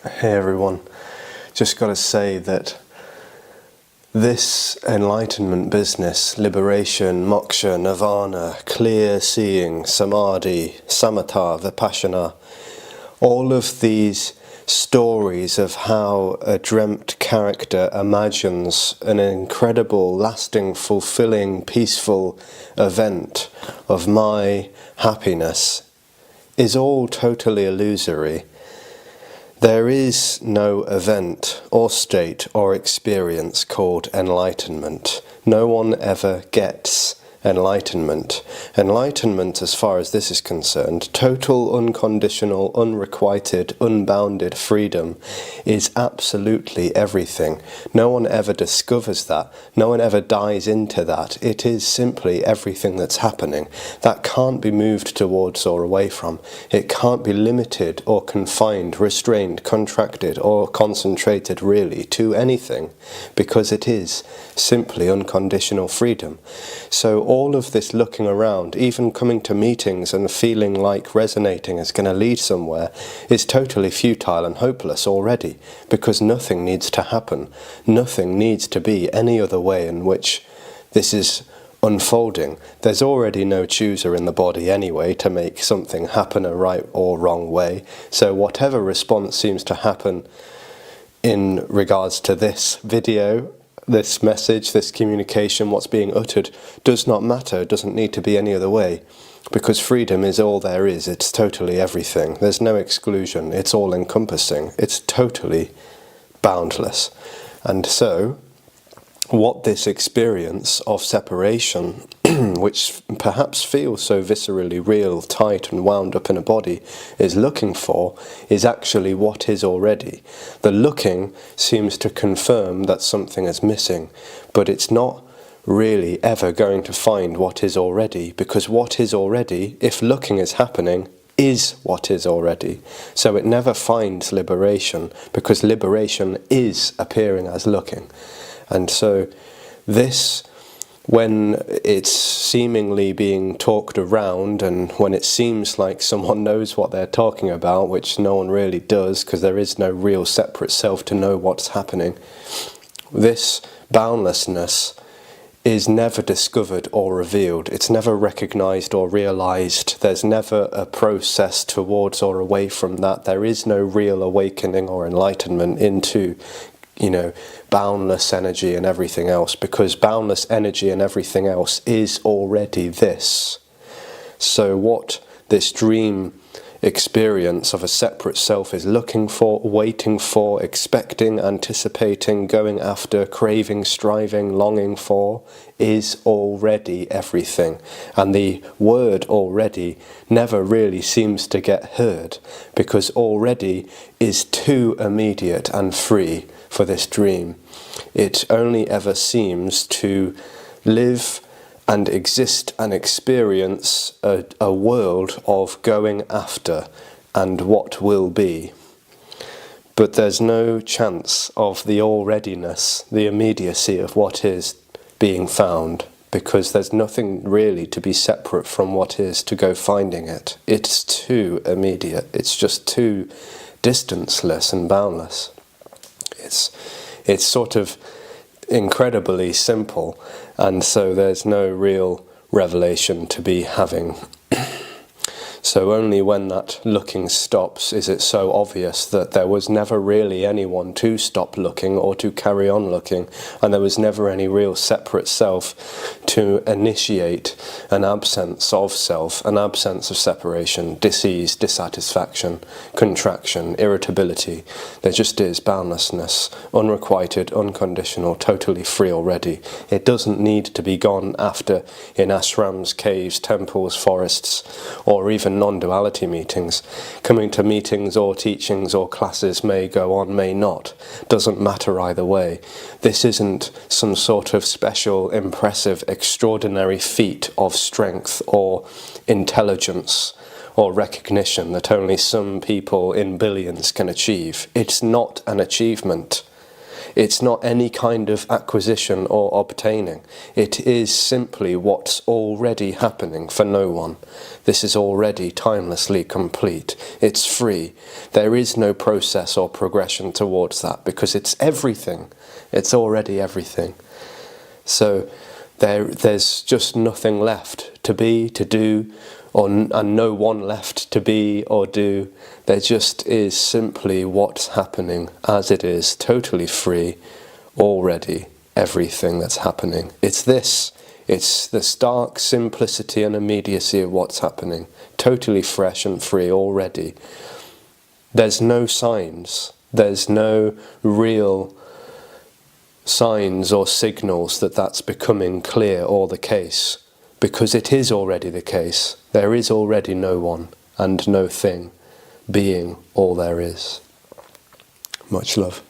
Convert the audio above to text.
Hey everyone, just got to say that this enlightenment business, liberation, moksha, nirvana, clear seeing, samadhi, samatha, vipassana, all of these stories of how a dreamt character imagines an incredible, lasting, fulfilling, peaceful event of my happiness is all totally illusory. There is no event or state or experience called enlightenment. No one ever gets enlightenment. Enlightenment, as far as this is concerned, total, unconditional, unrequited, unbounded freedom is absolutely everything. No one ever discovers that. No one ever dies into that. It is simply everything that's happening. That can't be moved towards or away from. It can't be limited or confined, restrained, contracted or concentrated really to anything, because it is simply unconditional freedom. So all of this looking around, even coming to meetings and feeling like resonating is going to lead somewhere, is totally futile and hopeless already, because nothing needs to happen. Nothing needs to be any other way in which this is unfolding. There's already no chooser in the body anyway to make something happen a right or wrong way. So whatever response seems to happen in regards to this video, this message, this communication, what's being uttered, does not matter, doesn't need to be any other way, because freedom is all there is. It's totally everything. There's no exclusion. It's all encompassing. It's totally boundless. And so what this experience of separation, which perhaps feels so viscerally real, tight and wound up in a body, is looking for, is actually what is already. The looking seems to confirm that something is missing, but it's not really ever going to find what is already, because what is already, if looking is happening, is what is already. So it never finds liberation, because liberation is appearing as looking. And so this, when it's seemingly being talked around and when it seems like someone knows what they're talking about, which no one really does because there is no real separate self to know what's happening, this boundlessness is never discovered or revealed. It's never recognized or realized. There's never a process towards or away from that. There is no real awakening or enlightenment into boundless energy and everything else, because boundless energy and everything else is already this. So what this dream experience of a separate self is looking for, waiting for, expecting, anticipating, going after, craving, striving, longing for, is already everything. And the word already never really seems to get heard, because already is too immediate and free for this dream. It only ever seems to live and exist and experience a world of going after and what will be. But there's no chance of the alreadiness, the immediacy of what is being found, because there's nothing really to be separate from what is to go finding it. It's too immediate. It's just too distanceless and boundless. It's sort of incredibly simple, and so there's no real revelation to be having. So only when that looking stops is it so obvious that there was never really anyone to stop looking or to carry on looking, and there was never any real separate self to initiate an absence of self, an absence of separation, disease, dissatisfaction, contraction, irritability. There just is boundlessness, unrequited, unconditional, totally free already. It doesn't need to be gone after in ashrams, caves, temples, forests, or even non-duality meetings. Coming to meetings or teachings or classes may go on, may not. Doesn't matter either way. This isn't some sort of special, impressive, extraordinary feat of strength or intelligence or recognition that only some people in billions can achieve. It's not an achievement. It's not any kind of acquisition or obtaining. It is simply what's already happening for no one. This is already timelessly complete. It's free. There is no process or progression towards that because it's everything. It's already everything. So there's just nothing left to be, to do, and no one left to be or do. There just is simply what's happening as it is, totally free, already everything that's happening. It's this. It's the stark simplicity and immediacy of what's happening, totally fresh and free already. There's no signs. There's no real signs or signals that that's becoming clear or the case, because it is already the case. There is already no one and no thing, being all there is. Much love.